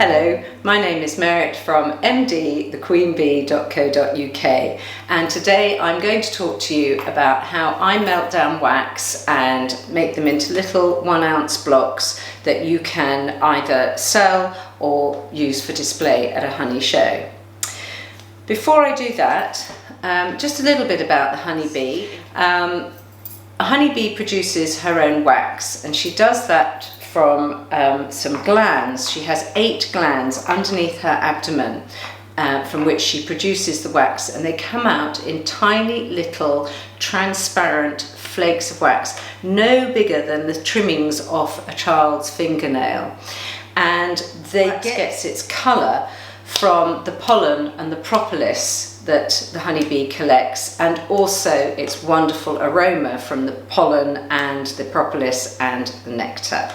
Hello, my name is Merit from mdthequeenbee.co.uk, and today I'm going to talk to you about how I melt down wax and make them into little 1 ounce blocks that you can either sell or use for display at a honey show. Before I do that, just a little bit about the honeybee. A honeybee produces her own wax, and she does that from some glands. She has 8 glands underneath her abdomen from which she produces the wax, and they come out in tiny little transparent flakes of wax, no bigger than the trimmings off a child's fingernail. And it gets its colour from the pollen and the propolis that the honeybee collects, and also its wonderful aroma from the pollen and the propolis and the nectar.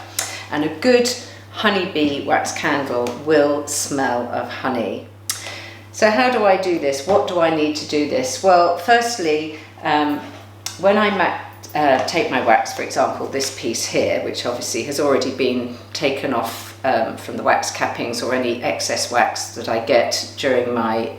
And a good honeybee wax candle will smell of honey. So how do I do this? What do I need to do this? Well, firstly, when I take my wax, for example, this piece here, which obviously has already been taken off from the wax cappings or any excess wax that I get during my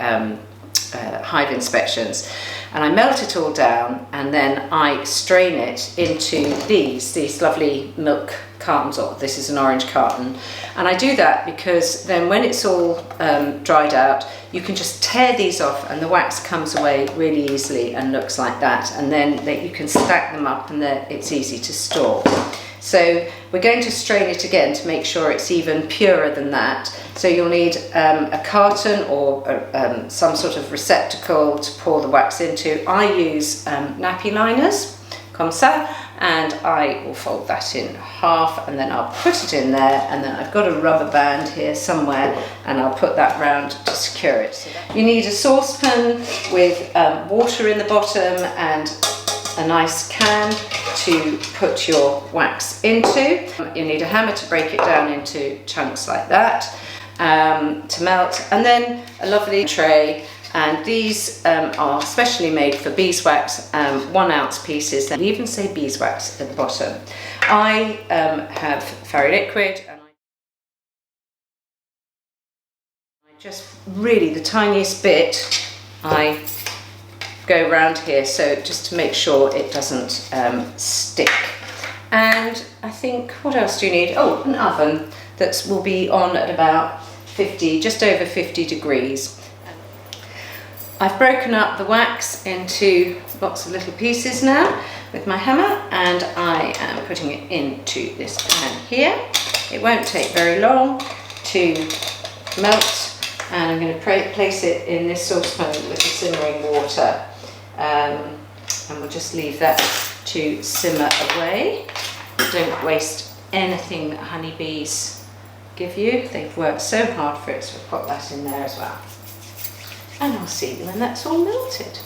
hive inspections, and I melt it all down, and then I strain it into these lovely milk cartons. Or this is an orange carton, and I do that because then when it's all dried out, you can just tear these off and the wax comes away really easily and looks like that, and then you can stack them up and it's easy to store. So we're going to strain it again to make sure it's even purer than that. So you'll need a carton or some sort of receptacle to pour the wax into. I use nappy liners, comme ça, and I will fold that in half, and then I'll put it in there, and then I've got a rubber band here somewhere, and I'll put that round to secure it. You need a saucepan with water in the bottom and a nice can to put your wax into. You need a hammer to break it down into chunks like that to melt, and then a lovely tray. And these are specially made for beeswax, 1 ounce pieces. They even say beeswax at the bottom. I have fairy liquid, and I just really the tiniest bit I go around here, so just to make sure it doesn't stick. And I think, what else do you need? Oh, an oven that will be on at about 50, just over 50 degrees. I've broken up the wax into lots of little pieces now with my hammer, and I am putting it into this pan here. It won't take very long to melt, and I'm going to place it in this saucepan with the simmering water. And we'll just leave that to simmer away. Don't waste anything that honeybees give you. They've worked so hard for it, so we'll put that in there as well. And I'll see you when that's all melted.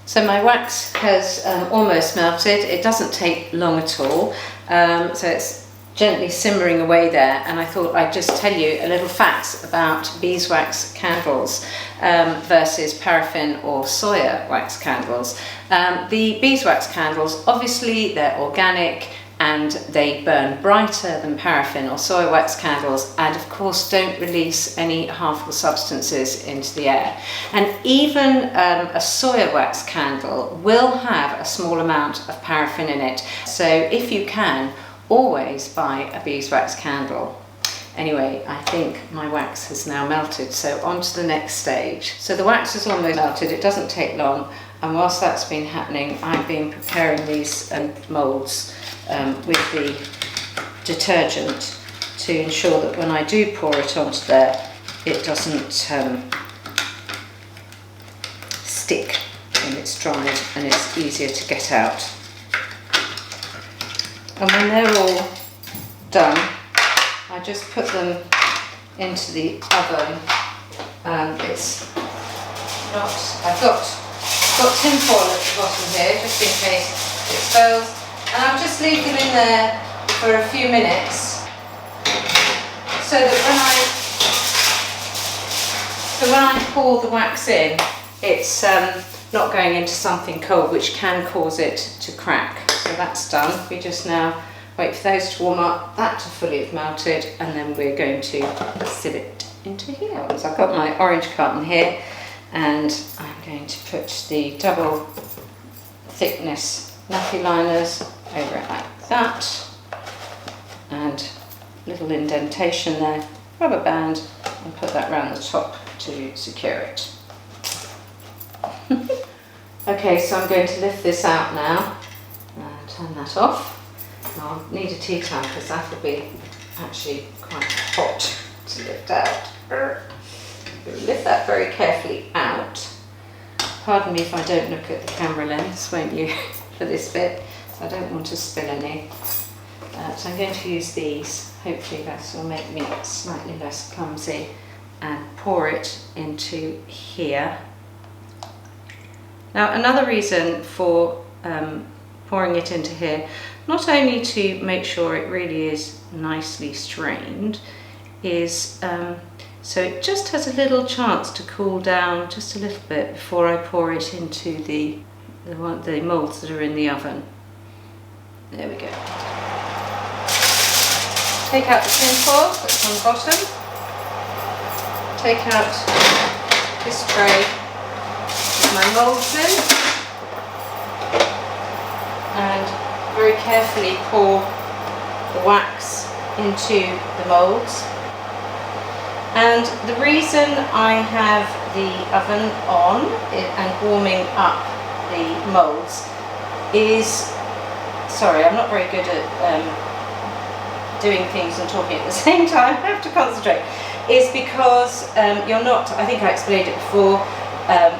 So my wax has almost melted. It doesn't take long at all. So it's gently simmering away there, and I thought I'd just tell you a little facts about beeswax candles versus paraffin or soya wax candles. The beeswax candles, obviously they're organic and they burn brighter than paraffin or soy wax candles, and of course don't release any harmful substances into the air. And even a soya wax candle will have a small amount of paraffin in it, so if you can, always buy a beeswax candle. Anyway, I think my wax has now melted, so on to the next stage. So the wax is almost melted, it doesn't take long, and whilst that's been happening, I've been preparing these moulds with the detergent to ensure that when I do pour it onto there, it doesn't stick when it's dried, and it's easier to get out. And when they're all done, I just put them into the oven. It's not, I've got tin foil at the bottom here, just in case it spills. And I'll just leave them in there for a few minutes, so that when I pour the wax in, it's not going into something cold which can cause it to crack. So that's done. We just now wait for those to warm up, that to fully have melted, and then we're going to sieve it into here. So I've got my orange carton here, and I'm going to put the double thickness nappy liners over it like that, and little indentation there, rubber band, and put that around the top to secure it. Okay, so I'm going to lift this out now and turn that off. I'll need a tea towel because that will be actually quite hot to lift out. Lift that very carefully out. Pardon me if I don't look at the camera lens, won't you, for this bit? So I don't want to spill any. So I'm going to use these. Hopefully that will make me slightly less clumsy, and pour it into here. Now, another reason for pouring it into here, not only to make sure it really is nicely strained, is so it just has a little chance to cool down just a little bit before I pour it into the moulds that are in the oven. There we go. Take out the tin foil that's on the bottom. Take out this tray with my moulds in, and very carefully pour the wax into the moulds. And the reason I have the oven on and warming up the moulds is, sorry, I'm not very good at doing things and talking at the same time, I have to concentrate, is because you're not, I think I explained it before,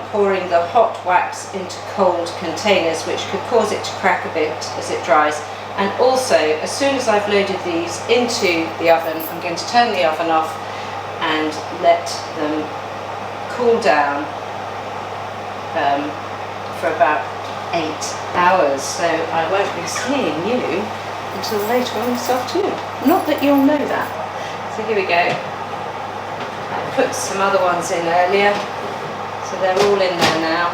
pouring the hot wax into cold containers, which could cause it to crack a bit as it dries. And also, as soon as I've loaded these into the oven, I'm going to turn the oven off and let them cool down for about 8 hours. So I won't be seeing you until later on this afternoon. Not that you'll know that. So here we go. I put some other ones in earlier, so they're all in there now.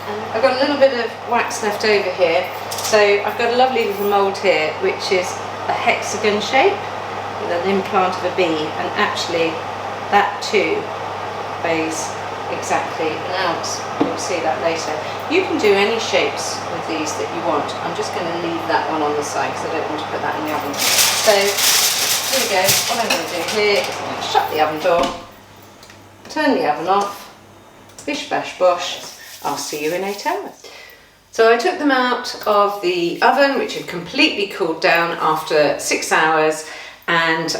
And I've got a little bit of wax left over here, so I've got a lovely little mould here which is a hexagon shape with an implant of a bee, and actually that too weighs exactly an ounce. You'll see that later. You can do any shapes with these that you want. I'm just going to leave that one on the side because I don't want to put that in the oven. So here we go. What I'm going to do here is I'm going to shut the oven door, turn the oven off, bish bash bosh. I'll see you in 8 hours. So I took them out of the oven, which had completely cooled down after 6 hours, and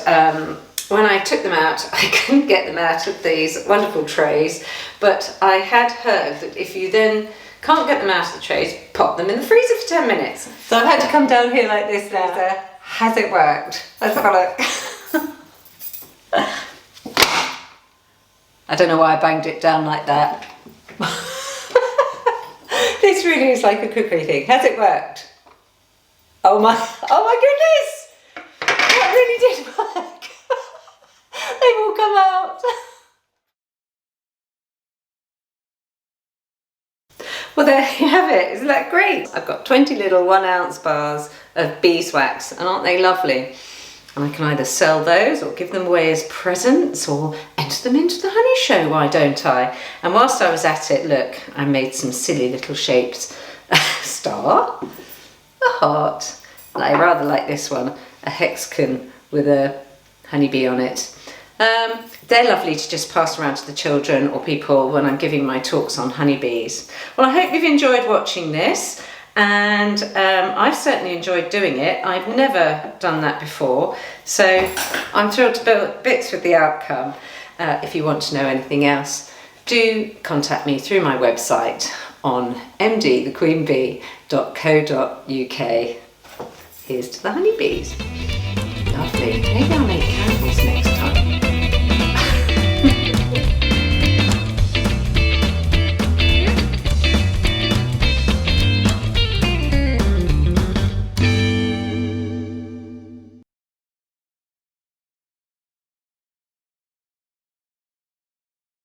when I took them out, I couldn't get them out of these wonderful trays, but I had heard that if you then can't get them out of the trays, pop them in the freezer for 10 minutes. So I've had to come down here like this now. Has it worked? Let's have a look. I don't know why I banged it down like that. This really is like a cookery thing. Has it worked? Oh my goodness! That really did work. They've all come out. Well, there you have it. Isn't that great? I've got 20 little 1 ounce bars of beeswax, and aren't they lovely? And I can either sell those or give them away as presents or enter them into the honey show, why don't I? And whilst I was at it, look, I made some silly little shapes. A star, a heart, and I rather like this one, a hexagon with a honeybee on it. They're lovely to just pass around to the children or people when I'm giving my talks on honeybees. Well, I hope you've enjoyed watching this, and I've certainly enjoyed doing it. I've never done that before, so I'm thrilled to bits with the outcome. If you want to know anything else, do contact me through my website on mdthequeenbee.co.uk. Here's to the honeybees. Lovely. Hey,